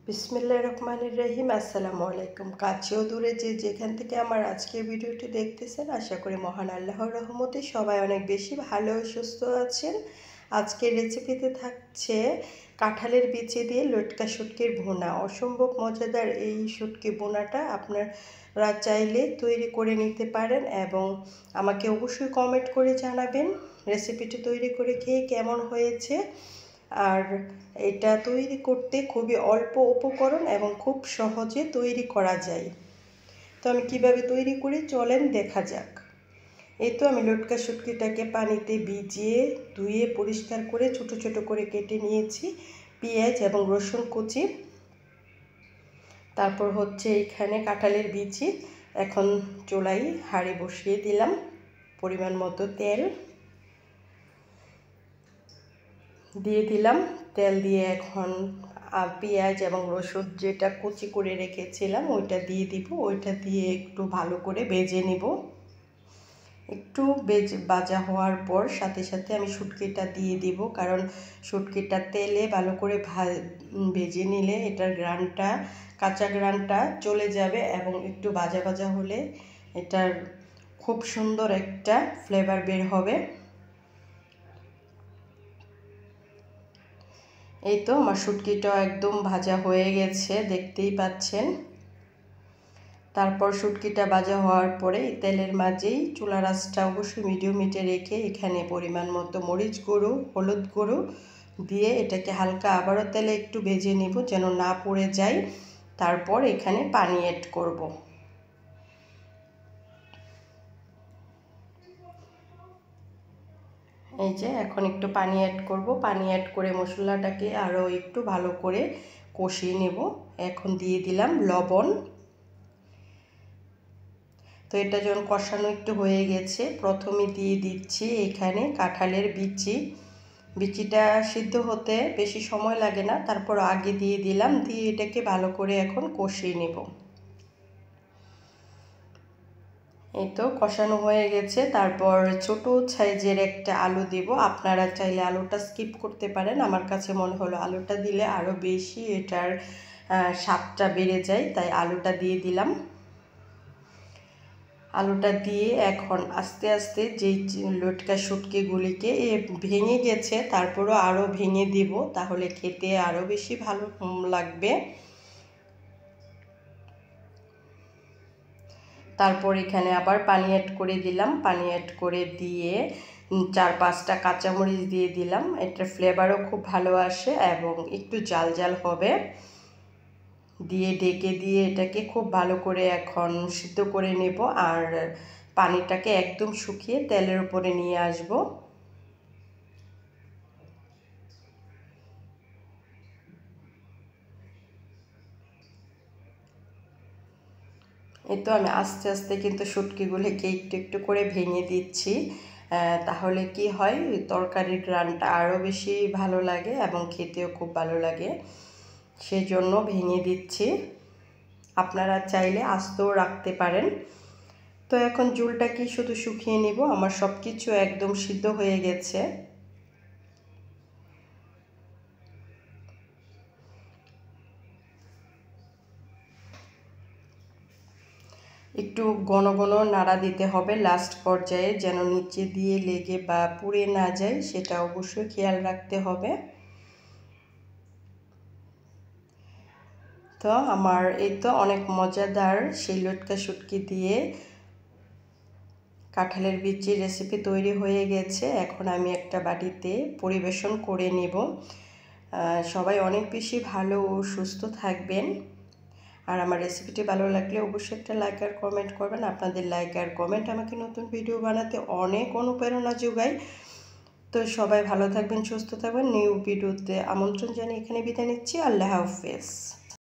বিসমিল্লাহির রহমানির রহিম। আসসালামু আলাইকুম। কাছেও দূরে যে যেখান থেকে আমার আজকের ভিডিওটি দেখতেছেন, আশা করি মহান আল্লাহর রহমতে সবাই অনেক বেশি ভালো ও সুস্থ আছেন। আজকের রেসিপিতে থাকছে কাঁঠালের বিচি দিয়ে লটকা শুটকির ভুনা। অসম্ভব মজাদার এই শুটকি ভুনাটা আপনারা চাইলে তৈরি করে নিতে পারেন এবং আমাকে অবশ্যই কমেন্ট করে জানাবেন রেসিপিটি তৈরি করে খেয়ে কেমন হয়েছে। আর এটা তৈরি করতে খুবই অল্প উপকরণ এবং খুব সহজে তৈরি করা যায়। তো আমি কিভাবে তৈরি করি চলেন দেখা যাক। এই তো আমি লটকা শুটকিটাকে পানিতে ভিজিয়ে ধুয়ে পরিষ্কার করে ছোট ছোট করে কেটে নিয়েছি। পেঁয়াজ এবং রসুন কুচি, তারপর হচ্ছে এখানে কাঁঠালের বিচি। এখন চুলায় হাঁড়ি বসিয়ে দিলাম, পরিমাণ মতো তেল দিয়ে দিলাম। তেল দিয়ে এখন পেঁয়াজ এবং রসুন যেটা কুচি করে রেখেছিলাম ওইটা দিয়ে দিব। ওইটা দিয়ে একটু ভালো করে ভেজে নিব। একটু ভাজা হওয়ার পর সাথে সাথে আমি শুটকিটা দিয়ে দিব, কারণ শুটকিটা তেলে ভালো করে ভেজে নিলে এটার ঘ্রাণটা, কাঁচা ঘ্রাণটা চলে যাবে এবং একটু ভাজা ভাজা হলে এটার খুব সুন্দর একটা ফ্লেভার বের হবে। এই তো আমার শুটকিটা একদম ভাজা হয়ে গেছে, দেখতেই পাচ্ছেন। তারপর শুটকিটা ভাজা হওয়ার পরে তেলের মাঝেই চুলার আঁচটা অবশ্যই মিডিয়াম হিটে রেখে এখানে পরিমাণ মতো মরিচ গুঁড়ো, হলুদ গুঁড়ো দিয়ে এটাকে হালকা আবারও তেলে একটু ভেজে নিব যেন না পুড়ে যায়। তারপর এখানে পানি অ্যাড করব। এই যে এখন একটু পানি অ্যাড করব। পানি অ্যাড করে মশলাটাকে আরও একটু ভালো করে কষিয়ে নেব। এখন দিয়ে দিলাম লবণ। তো এটা যখন কষানো একটু হয়ে গেছে, প্রথমে দিয়ে দিচ্ছি এখানে কাঁঠালের বিচি। বিচিটা সিদ্ধ হতে বেশি সময় লাগে না, তারপর আগে দিয়ে দিলাম। দিয়ে এটাকে ভালো করে এখন কষিয়ে নেব। এই তো কষানো হয়ে গেছে। তারপর ছোট সাইজের একটা আলু দিব। আপনারা চাইলে আলুটা স্কিপ করতে পারেন, আমার কাছে মনে হলো আলুটা দিলে আরও বেশি এটার স্বাদটা বেড়ে যায়, তাই আলুটা দিয়ে দিলাম। আলুটা দিয়ে এখন আস্তে আস্তে যেই লটকা শুটকিগুলিকে ভেঙে গেছে তারপরও আরও ভেঙে দিব, তাহলে খেতে আরও বেশি ভালো লাগবে। তারপর এখানে আবার পানি অ্যাড করে দিলাম। পানি অ্যাড করে দিয়ে 4-5টা কাঁচামরিচ দিয়ে দিলাম। এটার ফ্লেভারও খুব ভালো আসে এবং একটু জাল জাল হবে। দিয়ে ঢেকে দিয়ে এটাকে খুব ভালো করে এখন সিদ্ধ করে নেব। আর পানিটাকে একদম শুকিয়ে তেলের উপরে নিয়ে আসব। এই তো আমি আস্তে আস্তে কিন্তু শুটকিগুলিকে একটু একটু করে ভেঙে দিচ্ছি। তাহলে কি হয়, তরকারির ঘ্রাণটা আরও বেশি ভালো লাগে এবং খেতেও খুব ভালো লাগে, সেই জন্য ভেঙে দিচ্ছি। আপনারা চাইলে আস্তেও রাখতে পারেন। তো এখন ঝোলটাকে শুধু শুকিয়ে নিব। আমার সব কিছু একদম সিদ্ধ হয়ে গেছে। একটু ঘন ঘন নাড়া দিতে হবে লাস্ট পর্যায়ে, যেন নিচে দিয়ে লেগে বা পুড়ে না যায়, সেটা অবশ্যই খেয়াল রাখতে হবে। তো আমার এই তো অনেক মজাদার সেই লটকা শুটকি দিয়ে কাঁঠালের বিচির রেসিপি তৈরি হয়ে গেছে। এখন আমি একটা বাটিতে পরিবেশন করে নেব। সবাই অনেক বেশি ভালো ও সুস্থ থাকবেন। আর আমার রেসিপিটি ভালো লাগলে অবশ্যই একটা লাইক আর কমেন্ট করবেন। আপনাদের লাইক আর কমেন্ট আমাকে নতুন ভিডিও বানাতে অনেক অনুপ্রেরণা যোগায়। তো সবাই ভালো থাকবেন, সুস্থ থাকবেন। নিউ ভিডিওতে আমন্ত্রণ জানিয়ে এখানে বিদায় নিচ্ছি। আল্লাহ হাফেজ।